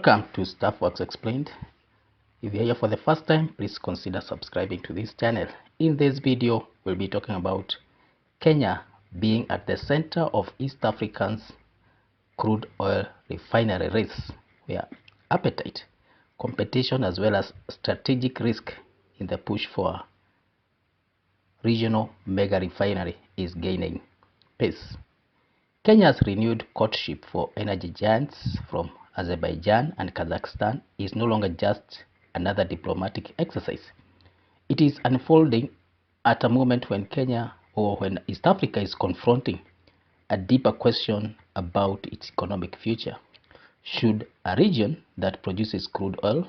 Welcome to Staffworks Explained. If you're here for the first time, please consider subscribing to this channel. In this video, we'll be talking about Kenya being at the center of East Africa's crude oil refinery race, where appetite, competition, as well as strategic risk in the push for regional mega refinery is gaining pace. Kenya's renewed courtship for energy giants from Azerbaijan and Kazakhstan is no longer just another diplomatic exercise. It is unfolding at a moment when Kenya, or when East Africa, is confronting a deeper question about its economic future. Should a region that produces crude oil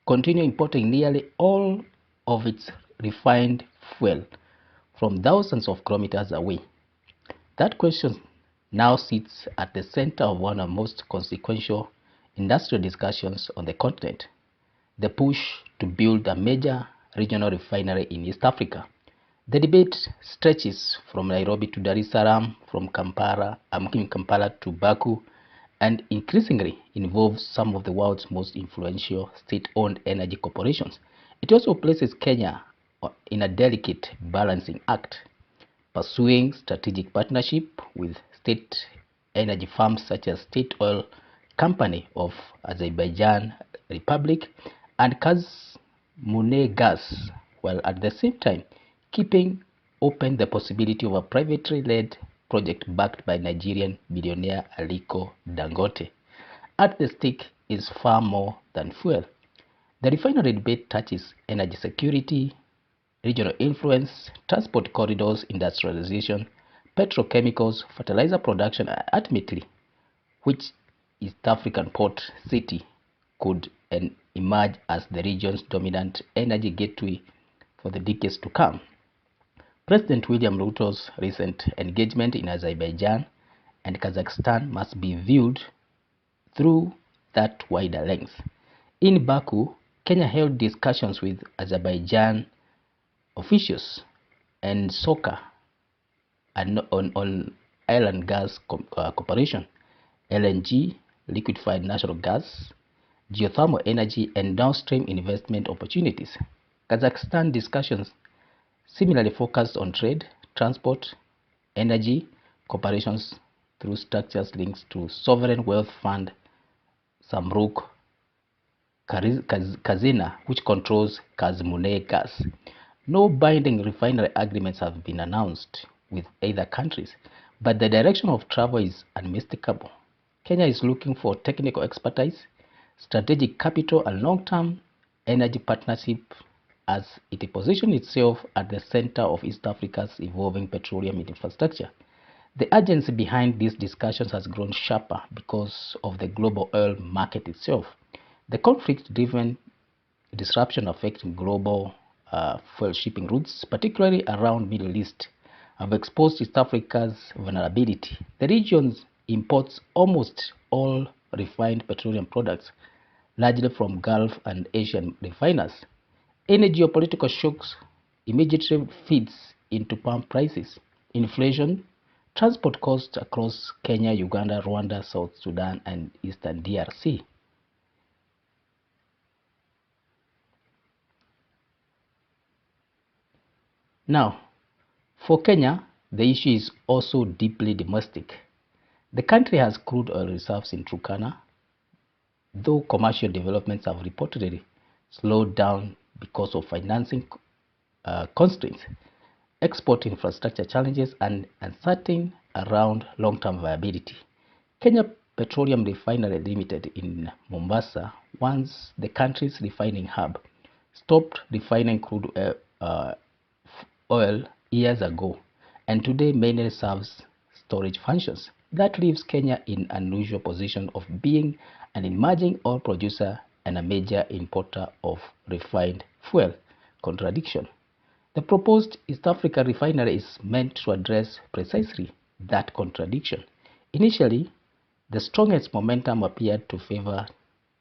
continue importing nearly all of its refined fuel from thousands of kilometers away? That question now sits at the center of one of the most consequential industrial discussions on the continent: the push to build a major regional refinery in East Africa. The debate stretches from Nairobi to Dar es Salaam, from Kampala to Baku, and increasingly involves some of the world's most influential state-owned energy corporations. It also places Kenya in a delicate balancing act, pursuing strategic partnership with state energy firms such as State Oil Company of Azerbaijan Republic and KazMunayGas, while at the same time keeping open the possibility of a privately led project backed by Nigerian billionaire Aliko Dangote. At the stake is far more than fuel. The refinery debate touches energy security, regional influence, transport corridors, industrialization, petrochemicals, fertilizer production, and ultimately which East African port city could emerge as the region's dominant energy gateway for the decades to come. President William Ruto's recent engagement in Azerbaijan and Kazakhstan must be viewed through that wider lens. In Baku, Kenya held discussions with Azerbaijan officials and SOCAR on oil and gas cooperation, LNG, liquefied natural gas, geothermal energy, and downstream investment opportunities. Kazakhstan discussions similarly focused on trade, transport, energy cooperations through structures linked to sovereign wealth fund Samruk Kazina, which controls KazMunayGas. No binding refinery agreements have been announced with either countries, but the direction of travel is unmistakable. Kenya is looking for technical expertise, strategic capital, and long-term energy partnership as it positions itself at the center of East Africa's evolving petroleum infrastructure. The urgency behind these discussions has grown sharper because of the global oil market itself. The conflict-driven disruption affecting global fuel shipping routes, particularly around Middle East, have exposed East Africa's vulnerability. The region imports almost all refined petroleum products, largely from Gulf and Asian refiners. Any geopolitical shocks immediately feeds into pump prices, inflation, transport costs across Kenya, Uganda, Rwanda, South Sudan, and Eastern DRC. Now, for Kenya, the issue is also deeply domestic. The country has crude oil reserves in Turkana, though commercial developments have reportedly slowed down because of financing constraints, export infrastructure challenges, and uncertainty around long-term viability. Kenya Petroleum Refinery Limited in Mombasa, once the country's refining hub, stopped refining crude oil years ago, and today mainly serves storage functions. That leaves Kenya in an unusual position of being an emerging oil producer and a major importer of refined fuel. Contradiction. The proposed East Africa refinery is meant to address precisely that contradiction. Initially, the strongest momentum appeared to favor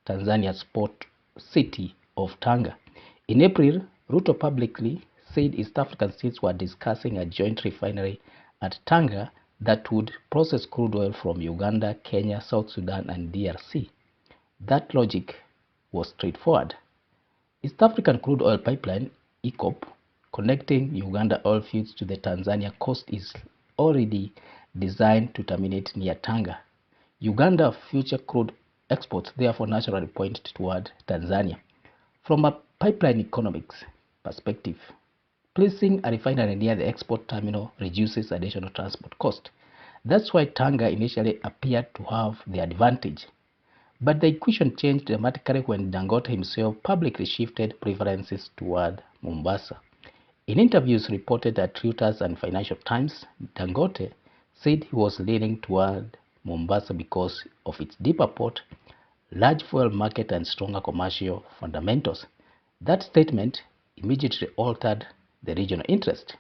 Tanzania's port city of Tanga. In April, Ruto publicly said East African states were discussing a joint refinery at Tanga that would process crude oil from Uganda, Kenya, South Sudan, and DRC. That logic was straightforward. East African Crude Oil Pipeline, EACOP, connecting Uganda oil fields to the Tanzania coast is already designed to terminate near Tanga. Uganda future crude exports therefore naturally point toward Tanzania. From a pipeline economics perspective, placing a refinery near the export terminal reduces additional transport cost. That's why Tanga initially appeared to have the advantage. But the equation changed dramatically when Dangote himself publicly shifted preferences toward Mombasa. In interviews reported at Reuters and Financial Times, Dangote said he was leaning toward Mombasa because of its deeper port, large fuel market, and stronger commercial fundamentals. That statement immediately altered the regional interest.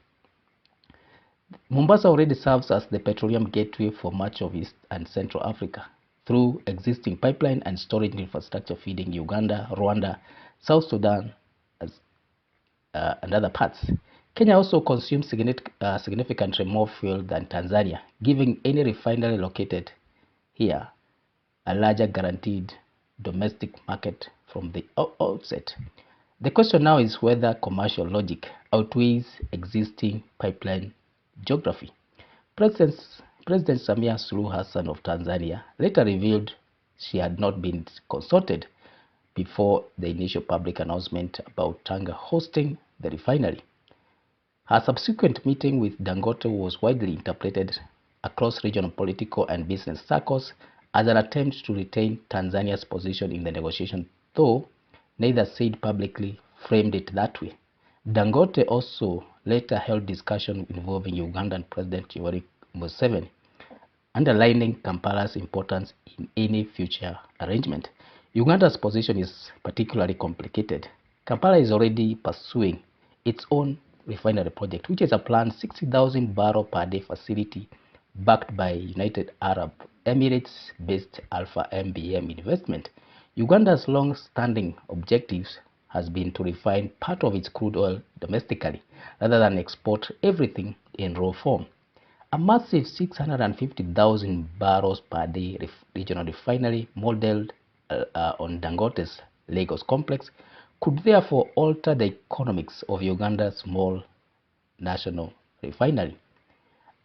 Mombasa already serves as the petroleum gateway for much of East and Central Africa through existing pipeline and storage infrastructure feeding Uganda, Rwanda, South Sudan, and other parts. Kenya also consumes significantly more fuel than Tanzania, giving any refinery located here a larger guaranteed domestic market from the outset. The question now is whether commercial logic outweighs existing pipeline geography. President Samia Suluhu Hassan of Tanzania later revealed she had not been consulted before the initial public announcement about Tanga hosting the refinery. Her subsequent meeting with Dangote was widely interpreted across regional political and business circles as an attempt to retain Tanzania's position in the negotiation, though neither said publicly framed it that way. Dangote also later held discussion involving Ugandan President Yoweri Museveni, underlining Kampala's importance in any future arrangement. Uganda's position is particularly complicated. Kampala is already pursuing its own refinery project, which is a planned 60,000 barrel per day facility backed by United Arab Emirates-based Alpha MBM investment. Uganda's long-standing objectives has been to refine part of its crude oil domestically rather than export everything in raw form. A massive 650,000 barrels per day regional refinery modeled on Dangote's Lagos complex could therefore alter the economics of Uganda's small national refinery.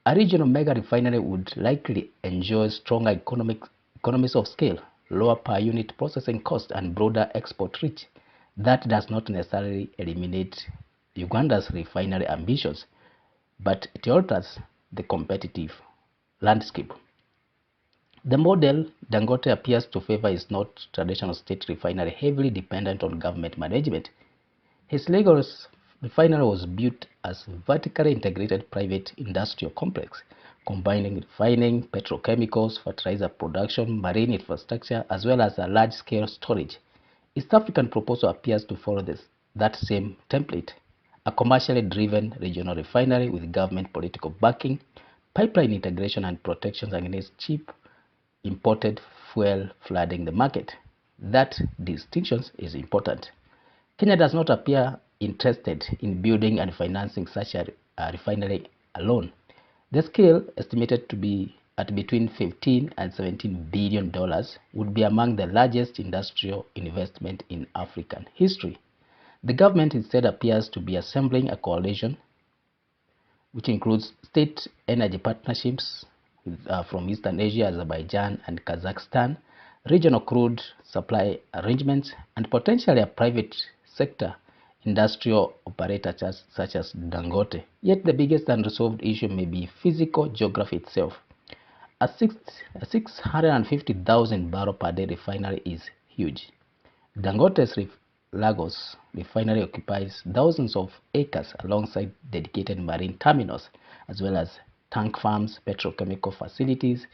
A regional mega refinery would likely enjoy stronger economies of scale, lower per unit processing cost, and broader export reach. That does not necessarily eliminate Uganda's refinery ambitions, but it alters the competitive landscape. The model Dangote appears to favor is not traditional state refinery heavily dependent on government management. His Lagos refinery was built as a vertically integrated private industrial complex, combining refining, petrochemicals, fertilizer production, marine infrastructure, as well as a large-scale storage. East African proposal appears to follow that same template: a commercially driven regional refinery with government political backing, pipeline integration, and protections against cheap imported fuel flooding the market. That distinction is important. Kenya does not appear interested in building and financing such a refinery alone. The scale, estimated to be at between $15 and $17 billion, would be among the largest industrial investment in African history. The government instead appears to be assembling a coalition which includes state energy partnerships from Eastern Asia, Azerbaijan, and Kazakhstan, regional crude supply arrangements, and potentially a private sector industrial operator such as Dangote. Yet the biggest unresolved issue may be physical geography itself. A 650,000 barrel per day refinery is huge. Dangote's Lagos refinery occupies thousands of acres alongside dedicated marine terminals, as well as tank farms, petrochemical facilities,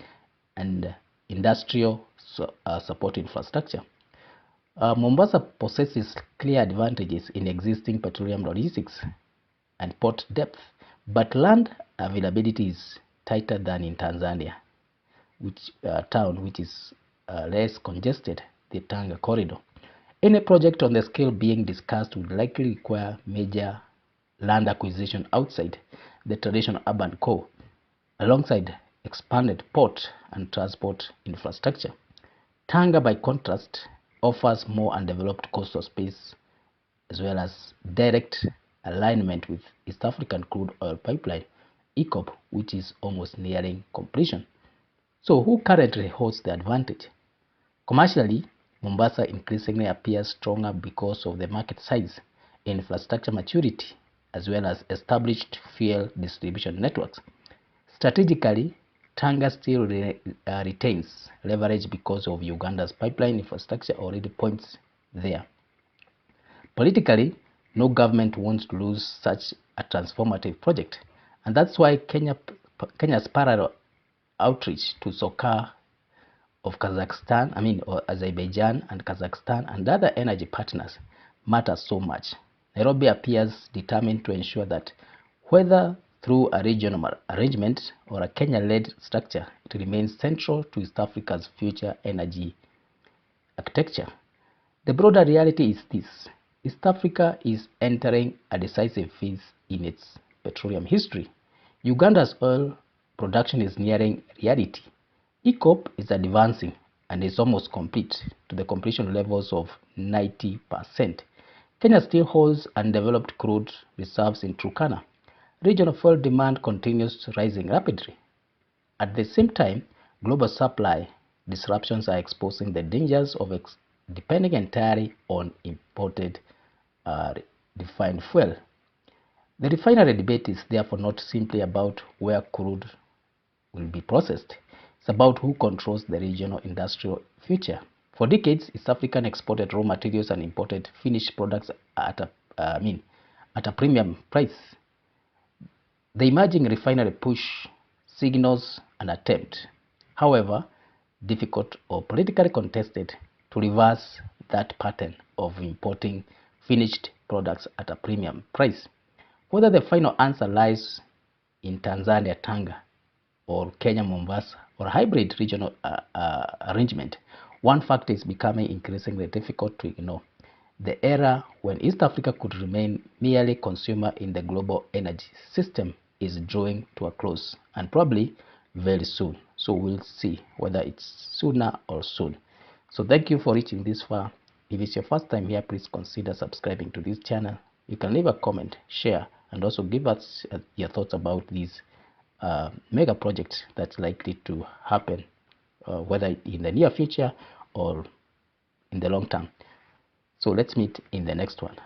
and industrial support infrastructure. Mombasa possesses clear advantages in existing petroleum logistics and port depth, but land availability is tighter than in Tanzania, which is less congested, the Tanga corridor. Any project on the scale being discussed would likely require major land acquisition outside the traditional urban core, alongside expanded port and transport infrastructure. Tanga, by contrast, offers more undeveloped coastal space as well as direct alignment with East African crude oil pipeline EACOP, which is almost nearing completion. So who currently holds the advantage? Commercially, Mombasa increasingly appears stronger because of the market size, infrastructure maturity, as well as established fuel distribution networks. Strategically, Tanga still retains leverage because of Uganda's pipeline infrastructure already points there. Politically, no government wants to lose such a transformative project, and that's why Kenya's parallel outreach to SOCAR of Kazakhstan, or Azerbaijan and Kazakhstan and other energy partners matters so much. Nairobi appears determined to ensure that whether through a regional arrangement or a Kenya-led structure, it remains central to East Africa's future energy architecture. The broader reality is this: East Africa is entering a decisive phase in its petroleum history. Uganda's oil production is nearing reality. EACOP is advancing and is almost complete to the completion levels of 90%. Kenya still holds undeveloped crude reserves in Turkana. Regional fuel demand continues rising rapidly. At the same time, global supply disruptions are exposing the dangers of depending entirely on imported refined fuel. The refinery debate is therefore not simply about where crude will be processed. It's about who controls the regional industrial future. For decades, East African exported raw materials and imported finished products at a premium price. The emerging refinery push signals an attempt, however difficult or politically contested, to reverse that pattern of importing finished products at a premium price. Whether the final answer lies in Tanzania Tanga or Kenya Mombasa or hybrid regional arrangement, one fact is becoming increasingly difficult to ignore: the era when East Africa could remain merely consumer in the global energy system is drawing to a close, and probably very soon. So we'll see whether it's sooner or soon. So thank you for reaching this far. If it's your first time here, please consider subscribing to this channel. You can leave a comment, share, and also give us your thoughts about these mega projects that's likely to happen, whether in the near future or in the long term. So let's meet in the next one.